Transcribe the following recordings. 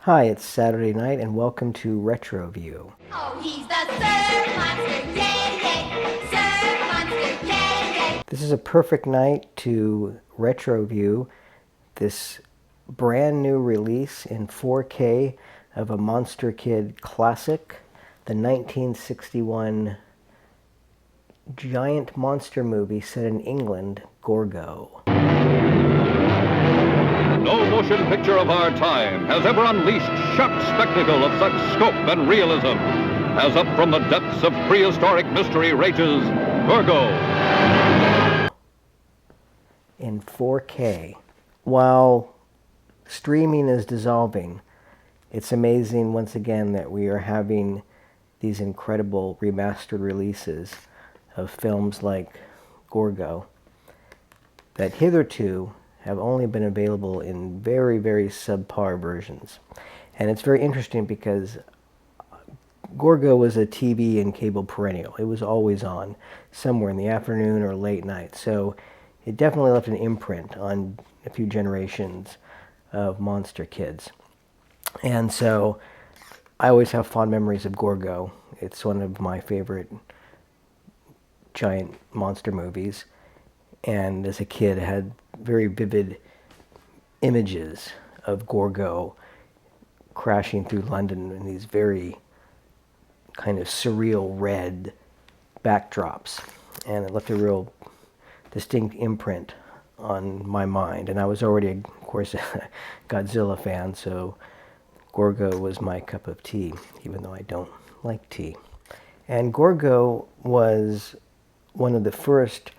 Hi, it's Saturday night and welcome to Retro View. Oh, he's the Surf Monster, yay, yay! Surf Monster, yay, yay! This is a perfect night to Retro View this brand new release in 4K of a Monster Kid classic, the 1961 giant monster movie set in England, Gorgo. No motion picture of our time has ever unleashed sharp spectacle of such scope and realism as up from the depths of prehistoric mystery rages Gorgo. In 4K. While streaming is dissolving, it's amazing once again that we are having these incredible remastered releases of films like Gorgo that hitherto have only been available in very, very subpar versions. And it's very interesting because Gorgo was a TV and cable perennial. It was always on somewhere in the afternoon or late night. So it definitely left an imprint on a few generations of monster kids. And so I always have fond memories of Gorgo. It's one of my favorite giant monster movies. And as a kid, I had very vivid images of Gorgo crashing through London in these very kind of surreal red backdrops. And it left a real distinct imprint on my mind. And I was already, of course, a Godzilla fan, so Gorgo was my cup of tea, even though I don't like tea. And Gorgo was one of the first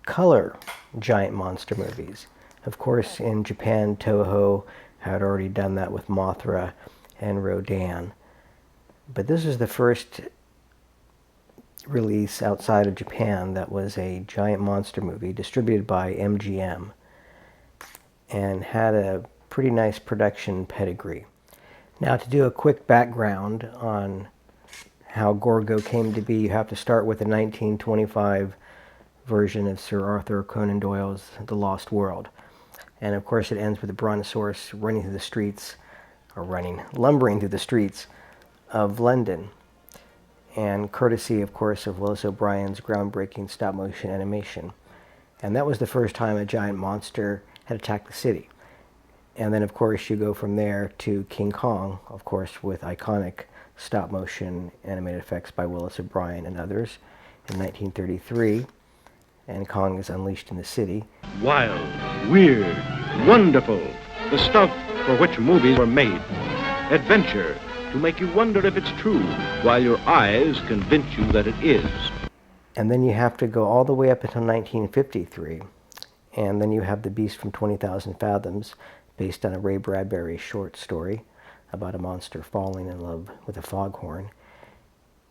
color giant monster movies. Of course, in Japan, Toho had already done that with Mothra and Rodan. But this is the first release outside of Japan that was a giant monster movie distributed by MGM and had a pretty nice production pedigree. Now, to do a quick background on how Gorgo came to be, you have to start with the 1925 version of Sir Arthur Conan Doyle's The Lost World. And of course it ends with a brontosaurus running through the streets, lumbering through the streets of London. And courtesy, of course, of Willis O'Brien's groundbreaking stop-motion animation. And that was the first time a giant monster had attacked the city. And then, of course, you go from there to King Kong, of course, with iconic stop-motion animated effects by Willis O'Brien and others in 1933. And Kong is unleashed in the city. Wild, weird, wonderful. The stuff for which movies were made. Adventure, to make you wonder if it's true, while your eyes convince you that it is. And then you have to go all the way up until 1953. And then you have The Beast from 20,000 Fathoms, based on a Ray Bradbury short story about a monster falling in love with a foghorn,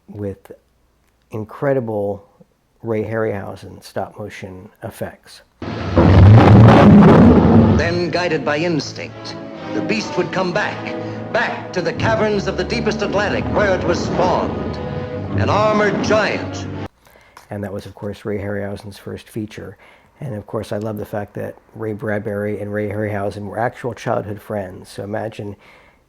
with incredible Ray Harryhausen stop-motion effects. Then, guided by instinct, the beast would come back to the caverns of the deepest Atlantic, where it was spawned, an armored giant. And that was, of course, Ray Harryhausen's first feature. And, of course, I love the fact that Ray Bradbury and Ray Harryhausen were actual childhood friends. So imagine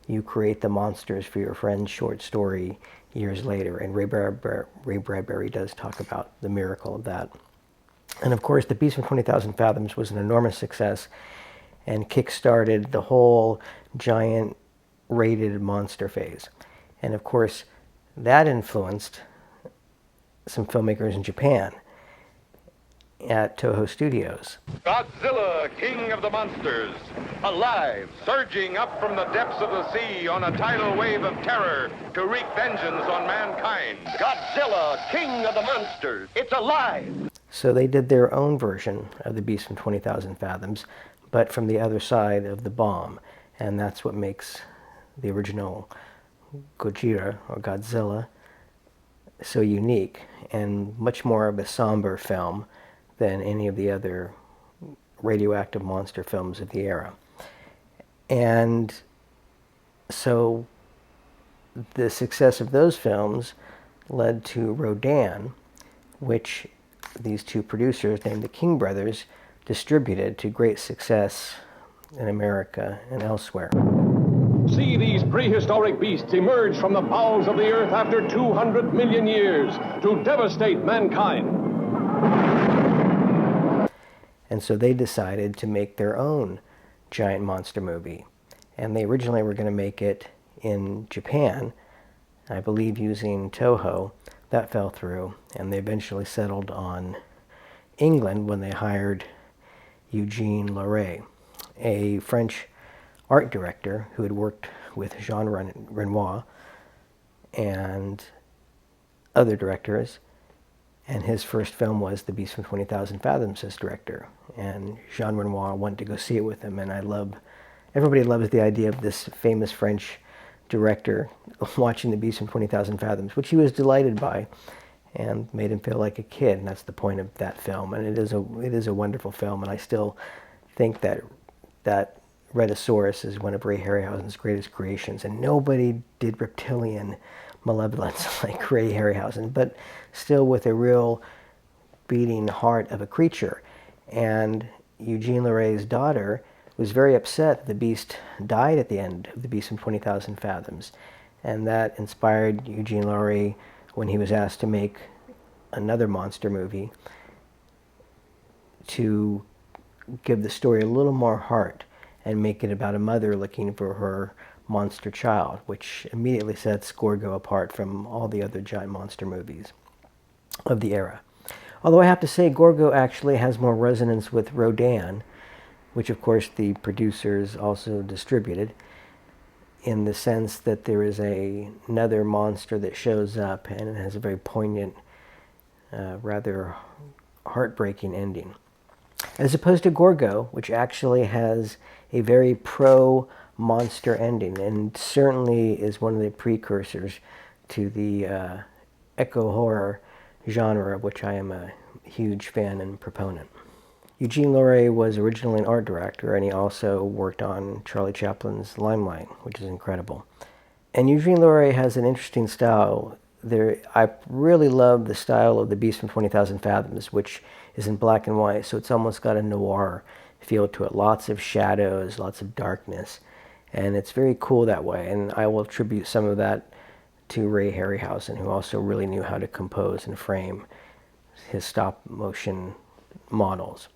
you create the monsters for your friend's short story years later, and Ray Bradbury does talk about the miracle of that. And of course, The Beast from 20,000 Fathoms was an enormous success and kick-started the whole giant rated monster phase. And of course, that influenced some filmmakers in Japan at Toho Studios. Godzilla, king of the monsters, alive, surging up from the depths of the sea on a tidal wave of terror to wreak vengeance on mankind. Godzilla, king of the monsters, it's alive! So they did their own version of The Beast from 20,000 Fathoms, but from the other side of the bomb. And that's what makes the original Gojira, or Godzilla, so unique and much more of a somber film than any of the other radioactive monster films of the era. And so the success of those films led to Rodan, which these two producers, named the King Brothers, distributed to great success in America and elsewhere. See these prehistoric beasts emerge from the bowels of the earth after 200 million years to devastate mankind. And so they decided to make their own giant monster movie. And they originally were going to make it in Japan, I believe using Toho. That fell through, and they eventually settled on England when they hired Eugene Leray, a French art director who had worked with Jean Renoir and other directors. And his first film was The Beast from 20,000 Fathoms as director. And Jean Renoir went to go see it with him. And everybody loves the idea of this famous French director watching The Beast from 20,000 Fathoms, which he was delighted by and made him feel like a kid. And that's the point of that film. And it is a wonderful film. And I still think that Rhedosaurus is one of Ray Harryhausen's greatest creations. And nobody did reptilian malevolence like Ray Harryhausen, but still with a real beating heart of a creature. And Eugene Leray's daughter was very upset that the beast died at the end of The Beast from 20,000 Fathoms. And that inspired Eugene Leray when he was asked to make another monster movie to give the story a little more heart and make it about a mother looking for her monster child, which immediately sets Gorgo apart from all the other giant monster movies of the era. Although I have to say Gorgo actually has more resonance with Rodan, which of course the producers also distributed, in the sense that there is another monster that shows up and it has a very poignant, rather heartbreaking ending. As opposed to Gorgo, which actually has a very pro-monster ending and certainly is one of the precursors to the eco horror genre, of which I am a huge fan and proponent. Eugene Leray was originally an art director, and he also worked on Charlie Chaplin's Limelight, which is incredible. And Eugene Leray has an interesting style. I really love the style of The Beast from 20,000 Fathoms, which is in black and white, so it's almost got a noir feel to it. Lots of shadows, lots of darkness, and it's very cool that way. And I will attribute some of that to Ray Harryhausen, who also really knew how to compose and frame his stop-motion models.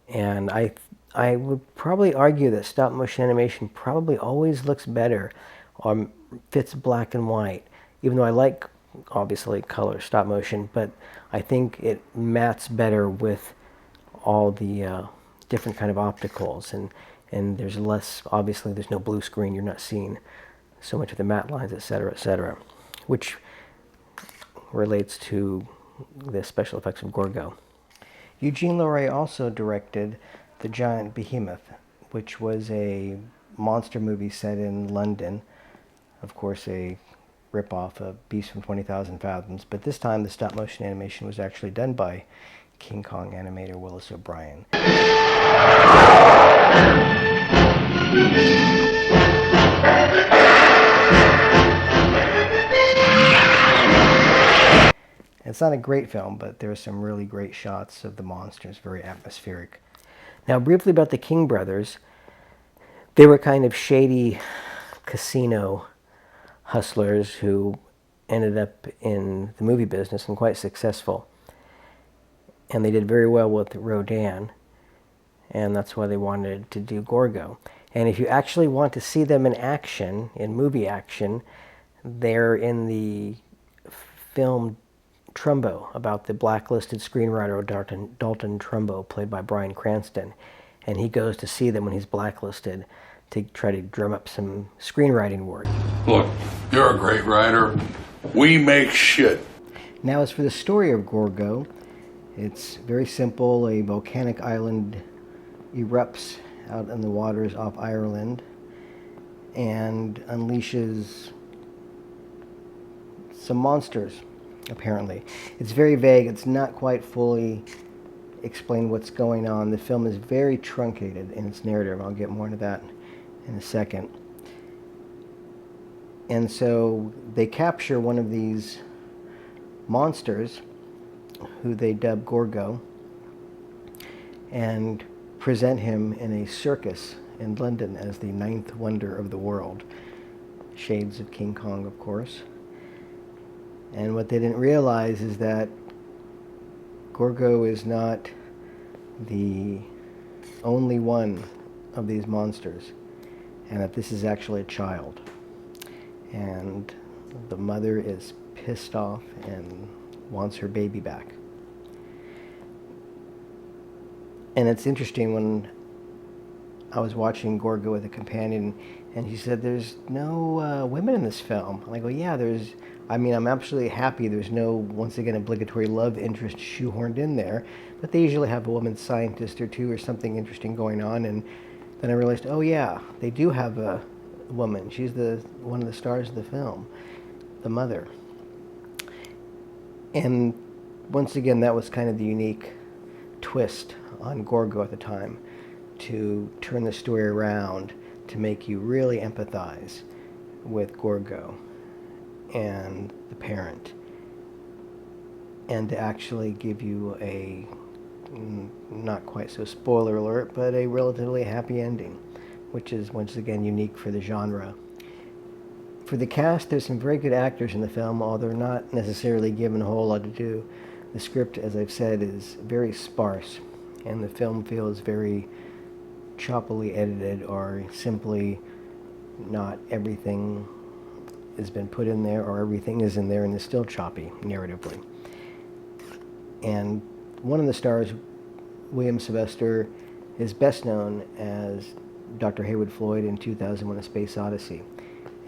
And I would probably argue that stop-motion animation probably always looks better or fits black and white, even though I like, obviously, color stop-motion, but I think it mats better with all the different kind of opticals, and there's less, obviously there's no blue screen, you're not seeing so much of the matte lines, etc., which relates to the special effects of Gorgo. Eugene Leray also directed The Giant Behemoth, which was a monster movie set in London, of course a rip-off of Beast from 20,000 Fathoms, but this time the stop-motion animation was actually done by King Kong animator Willis O'Brien. It's not a great film, but there are some really great shots of the monsters, very atmospheric. Now, briefly about the King brothers. They were kind of shady casino hustlers who ended up in the movie business and quite successful. And they did very well with Rodan, and that's why they wanted to do Gorgo. And if you actually want to see them in action, in movie action, they're in the film Trumbo, about the blacklisted screenwriter Dalton Trumbo, played by Bryan Cranston. And he goes to see them when he's blacklisted to try to drum up some screenwriting work. Look, you're a great writer. We make shit. Now, as for the story of Gorgo, it's very simple. A volcanic island erupts out in the waters off Ireland and unleashes some monsters, apparently. It's very vague. It's not quite fully explained what's going on. The film is very truncated in its narrative. I'll get more into that in a second. And so they capture one of these monsters, who they dub Gorgo, and present him in a circus in London as the ninth wonder of the world. Shades of King Kong, of course. And what they didn't realize is that Gorgo is not the only one of these monsters, and that this is actually a child. And the mother is pissed off and wants her baby back. And it's interesting, when I was watching Gorgo with a companion, and she said, there's no women in this film. And I go, yeah, I'm absolutely happy there's no, once again, obligatory love interest shoehorned in there, but they usually have a woman scientist or two or something interesting going on. And then I realized, oh yeah, they do have a woman. She's one of the stars of the film, the mother. And once again, that was kind of the unique twist on Gorgo at the time, to turn the story around to make you really empathize with Gorgo and the parent, and to actually give you a, not quite so spoiler alert, but a relatively happy ending, which is once again unique for the genre. For the cast, there's some very good actors in the film, although they're not necessarily given a whole lot to do. The script, as I've said, is very sparse, and the film feels very choppily edited, or simply not everything has been put in there, or everything is in there and is still choppy narratively. And one of the stars, William Sylvester, is best known as Dr. Haywood Floyd in 2001: A Space Odyssey.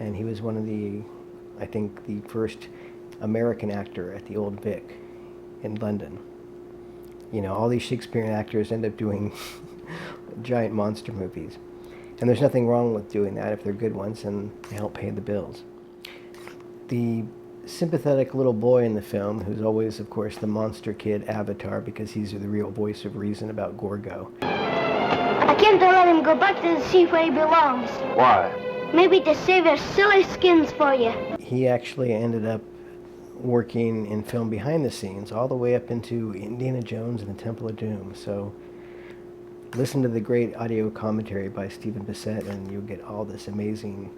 And he was one of I think the first American actor at the Old Vic in London. You know, all these Shakespearean actors end up doing giant monster movies. And there's nothing wrong with doing that if they're good ones and they help pay the bills. The sympathetic little boy in the film, who's always, of course, the monster kid avatar, because he's the real voice of reason about Gorgo. I can't let him go back to the sea where he belongs. Why? Maybe to save our silly skins for you. He actually ended up working in film behind the scenes, all the way up into Indiana Jones and the Temple of Doom. So listen to the great audio commentary by Stephen Bissett, and you'll get all this amazing,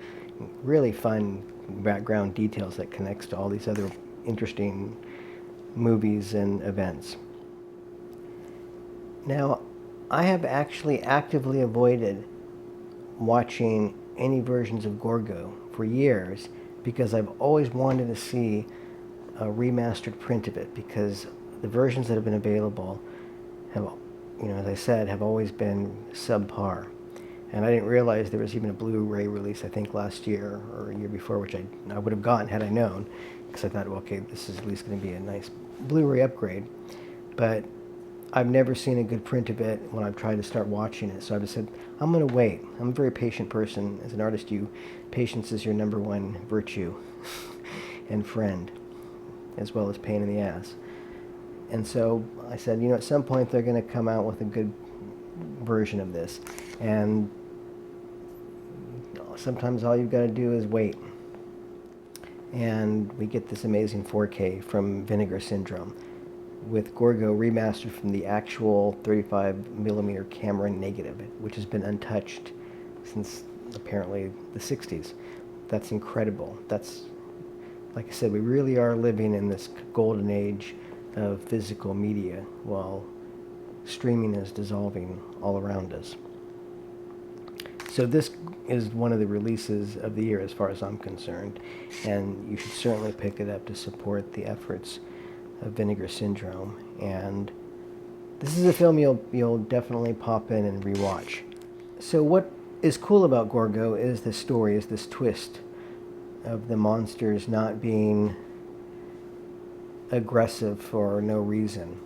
really fun background details that connects to all these other interesting movies and events. Now, I have actually actively avoided watching any versions of Gorgo for years, because I've always wanted to see a remastered print of it, because the versions that have been available have, as I said, have always been subpar. And I didn't realize there was even a Blu-ray release, I think last year or a year before, which I would have gotten had I known, because I thought, well, okay, this is at least going to be a nice Blu-ray upgrade. But I've never seen a good print of it when I've tried to start watching it. So I've said, I'm going to wait. I'm a very patient person. As an artist, patience is your number one virtue and friend, as well as pain in the ass. And so I said, at some point they're going to come out with a good version of this. And sometimes all you've got to do is wait. And we get this amazing 4K from Vinegar Syndrome, with Gorgo remastered from the actual 35mm camera negative, which has been untouched since apparently the 60s. That's incredible. That's, like I said, we really are living in this golden age of physical media, while streaming is dissolving all around us. So this is one of the releases of the year as far as I'm concerned, and you should certainly pick it up to support the efforts of Vinegar Syndrome. And this is a film you'll definitely pop in and rewatch. So what is cool about Gorgo is the story, is this twist of the monsters not being aggressive for no reason,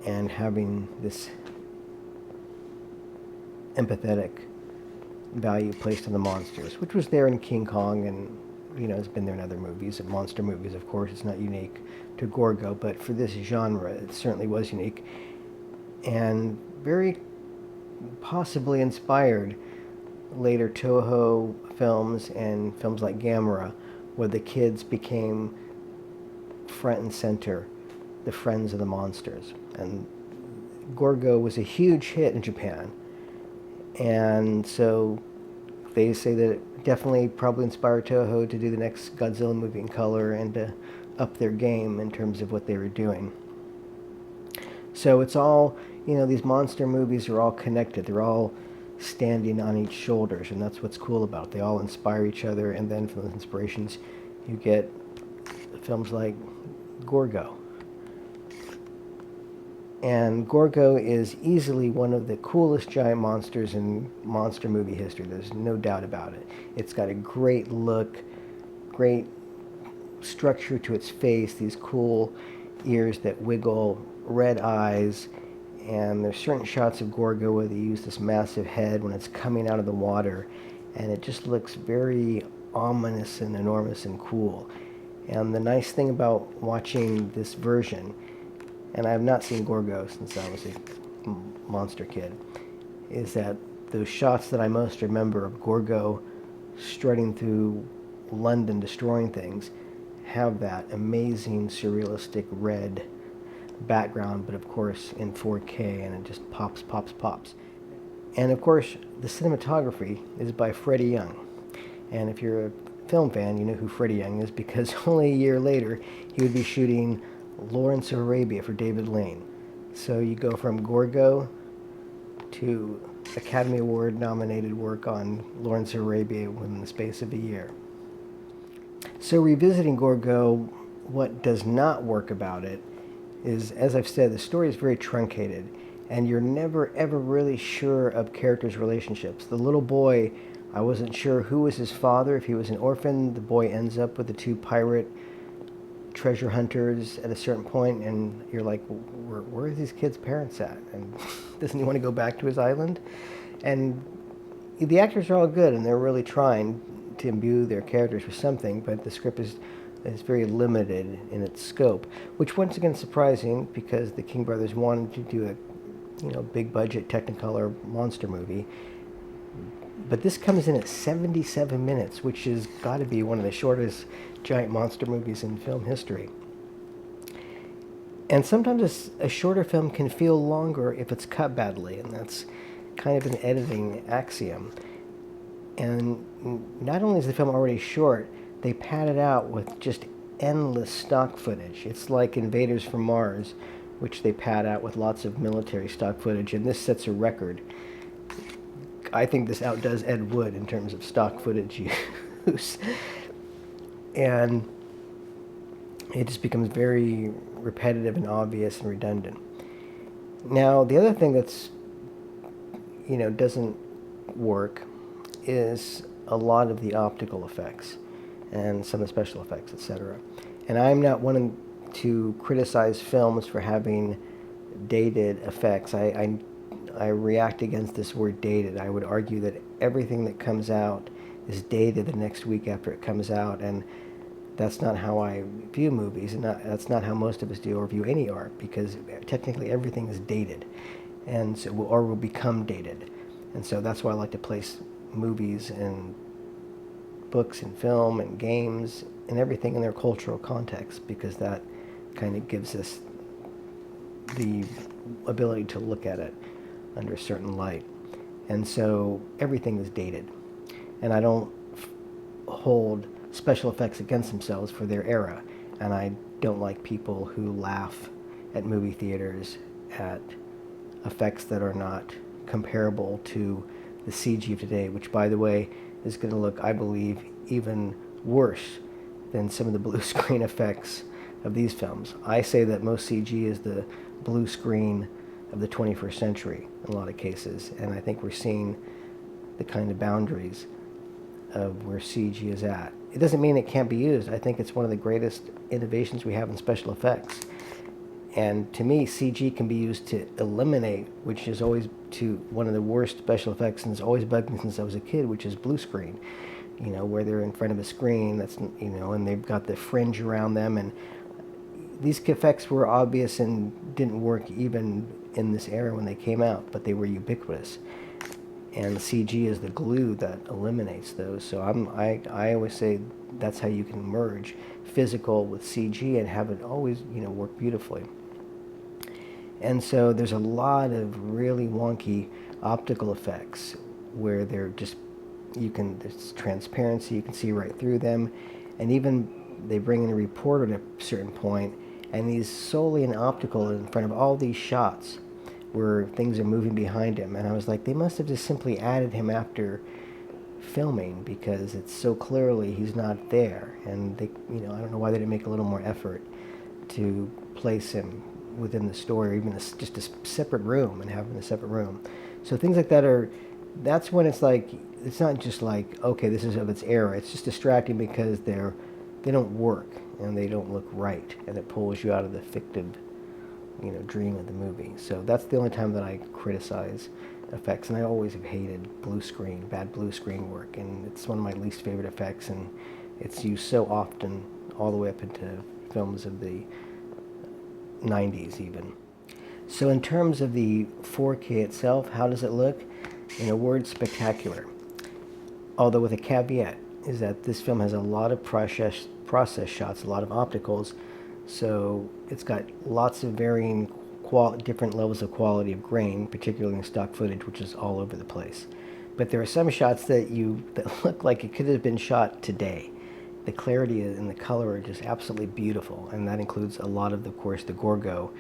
and having this empathetic value placed on the monsters, which was there in King Kong, and it's been there in other movies, and monster movies, of course. It's not unique to Gorgo, but for this genre, it certainly was unique, and very possibly inspired later Toho films and films like Gamera, where the kids became front and center, the friends of the monsters. And Gorgo was a huge hit in Japan, And so they say that it definitely probably inspired Toho to do the next Godzilla movie in color and to up their game in terms of what they were doing. So it's all, these monster movies are all connected. They're all standing on each shoulders, and that's what's cool about it. They all inspire each other, and then from those inspirations, you get films like Gorgo. And Gorgo is easily one of the coolest giant monsters in monster movie history. There's no doubt about it. It's got a great look, great structure to its face, these cool ears that wiggle, red eyes, and there's certain shots of Gorgo where they use this massive head when it's coming out of the water, and it just looks very ominous and enormous and cool. And the nice thing about watching this version, and I have not seen Gorgo since I was a monster kid, is that those shots that I most remember of Gorgo strutting through London destroying things have that amazing surrealistic red background, but of course in 4K, and it just pops, pops, pops. And of course, the cinematography is by Freddie Young. And if you're a film fan, you know who Freddie Young is, because only a year later he would be shooting Lawrence of Arabia for David Lane. So you go from Gorgo to Academy Award nominated work on Lawrence of Arabia within the space of a year. So revisiting Gorgo, what does not work about it is, as I've said, the story is very truncated, and you're never ever really sure of characters' relationships. The little boy, I wasn't sure who was his father. If he was an orphan, the boy ends up with the two pirate treasure hunters at a certain point, and you're like, where are these kids' parents at? And doesn't he want to go back to his island? And the actors are all good, and they're really trying to imbue their characters with something, but the script is very limited in its scope, which once again is surprising, because the King brothers wanted to do a big budget Technicolor monster movie. But this comes in at 77 minutes, which has got to be one of the shortest giant monster movies in film history. And sometimes a shorter film can feel longer if it's cut badly, and that's kind of an editing axiom. And not only is the film already short, they pad it out with just endless stock footage. It's like Invaders from Mars, which they pad out with lots of military stock footage, and this sets a record. I think this outdoes Ed Wood in terms of stock footage use. And it just becomes very repetitive and obvious and redundant. Now, the other thing that's, doesn't work is a lot of the optical effects and some of the special effects, etc. And I'm not wanting to criticize films for having dated effects. I react against this word dated. I would argue that everything that comes out is dated the next week after it comes out, and that's not how I view movies, and that's not how most of us do or view any art, because technically everything is dated, and so or will become dated. And so that's why I like to place movies and books and film and games and everything in their cultural context, because that kind of gives us the ability to look at it under a certain light. And so everything is dated. And I don't hold special effects against themselves for their era. And I don't like people who laugh at movie theaters at effects that are not comparable to the CG of today, which, by the way, is going to look, I believe, even worse than some of the blue screen effects of these films. I say that most CG is the blue screen of the 21st century in a lot of cases, and I think we're seeing the kind of boundaries of where CG is at. It doesn't mean it can't be used. I think it's one of the greatest innovations we have in special effects. And to me, CG can be used to eliminate, which is always to one of the worst special effects, and it's always bugged me since I was a kid, which is blue screen. Where they're in front of a screen that's, and they've got the fringe around them, and these effects were obvious and didn't work even in this era when they came out, but they were ubiquitous. And CG is the glue that eliminates those. So I always say that's how you can merge physical with CG and have it always, work beautifully. And so there's a lot of really wonky optical effects where they're just, there's transparency, you can see right through them, and even they bring in a reporter at a certain point, and he's solely in optical in front of all these shots where things are moving behind him. And I was like, they must have just simply added him after filming, because it's so clearly he's not there. And they, I don't know why they didn't make a little more effort to place him within the story, or even just a separate room, and have him in a separate room. So things like that that's when it's like, it's not just like, okay, this is of its era. It's just distracting because they don't work and they don't look right, and it pulls you out of the fictive, dream of the movie. So that's the only time that I criticize effects, and I always have hated bad blue screen work, and it's one of my least favorite effects, and it's used so often all the way up into films of the 90s even. So in terms of the 4K itself, how does it look? In a word, spectacular. Although with a caveat, is that this film has a lot of process shots, a lot of opticals, so it's got lots of varying different levels of quality of grain, particularly in stock footage, which is all over the place. But there are some shots that look like it could have been shot today. The clarity and the color are just absolutely beautiful, and that includes a lot of course, the Gorgo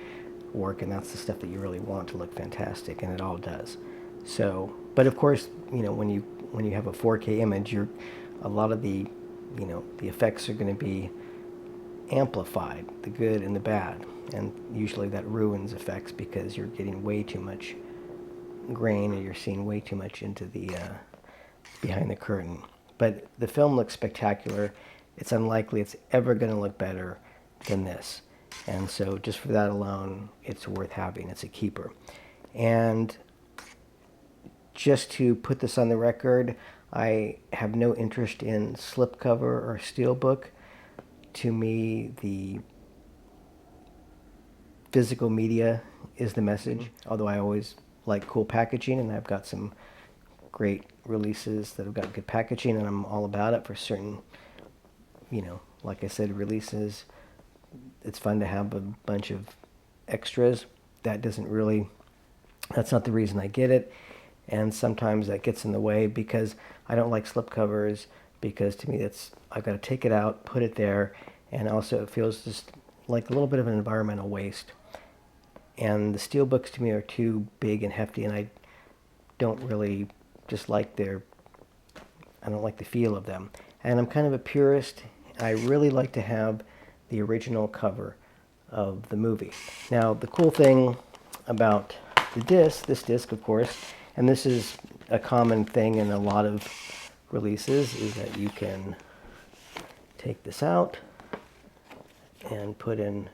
work, and that's the stuff that you really want to look fantastic, and it all does. So, but of course, when you have a 4K image, a lot of the effects are going to be amplified, the good and the bad, and usually that ruins effects because you're getting way too much grain, and you're seeing way too much into the behind the curtain. But the film looks spectacular. It's unlikely it's ever going to look better than this, and so just for that alone, it's worth having. It's a keeper. And just to put this on the record, I have no interest in slipcover or steelbook. To me, the physical media is the message, although I always like cool packaging, and I've got some great releases that have got good packaging, and I'm all about it for certain, like I said, releases. It's fun to have a bunch of extras. That's not the reason I get it. And sometimes that gets in the way because I don't like slipcovers, because to me I've got to take it out, put it there, and also it feels just like a little bit of an environmental waste. And the steelbooks to me are too big and hefty, and I don't really I don't like the feel of them. And I'm kind of a purist. I really like to have the original cover of the movie. Now, the cool thing about this disc, of course, and this is a common thing in a lot of releases, is that you can take this out and put in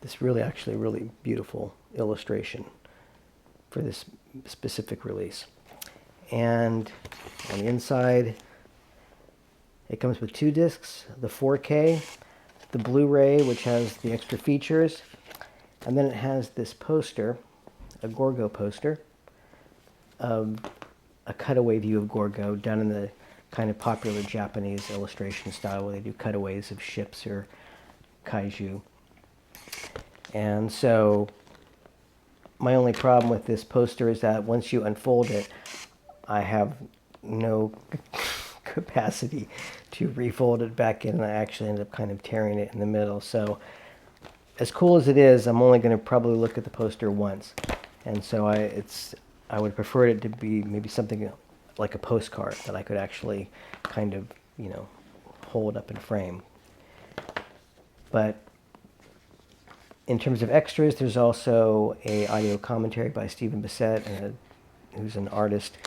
this really beautiful illustration for this specific release. And on the inside, it comes with 2 discs, the 4K, the Blu-ray, which has the extra features, and then it has this poster, a Gorgo poster, of a cutaway view of Gorgo done in the kind of popular Japanese illustration style where they do cutaways of ships or kaiju. And so my only problem with this poster is that once you unfold it, I have no capacity to refold it back in, and I actually end up kind of tearing it in the middle. So as cool as it is, I'm only going to probably look at the poster once. And so I would prefer it to be maybe something like a postcard that I could actually kind of, hold up and frame. But in terms of extras, there's also a audio commentary by Stephen Bissett, who's an artist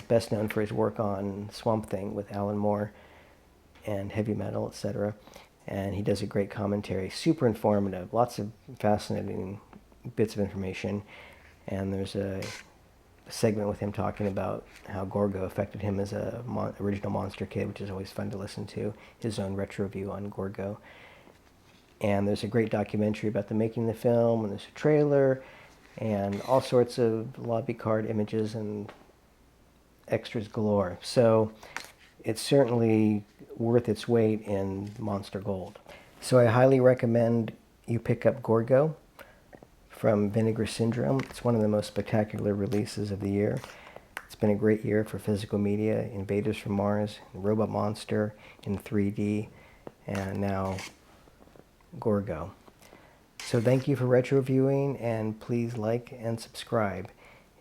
best known for his work on Swamp Thing with Alan Moore and heavy metal, etc. And he does a great commentary, super informative, lots of fascinating bits of information. And there's a segment with him talking about how Gorgo affected him as a original monster kid, which is always fun to listen to, his own retro view on Gorgo. And there's a great documentary about the making of the film, and there's a trailer, and all sorts of lobby card images and extras galore. So it's certainly worth its weight in Monster Gold. So I highly recommend you pick up Gorgo from Vinegar Syndrome. It's one of the most spectacular releases of the year. It's been a great year for physical media, Invaders from Mars, Robot Monster in 3D, and now Gorgo. So thank you for retro viewing, and please like and subscribe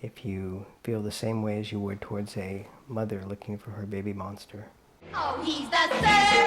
if you feel the same way as you would towards a mother looking for her baby monster. Oh, he's the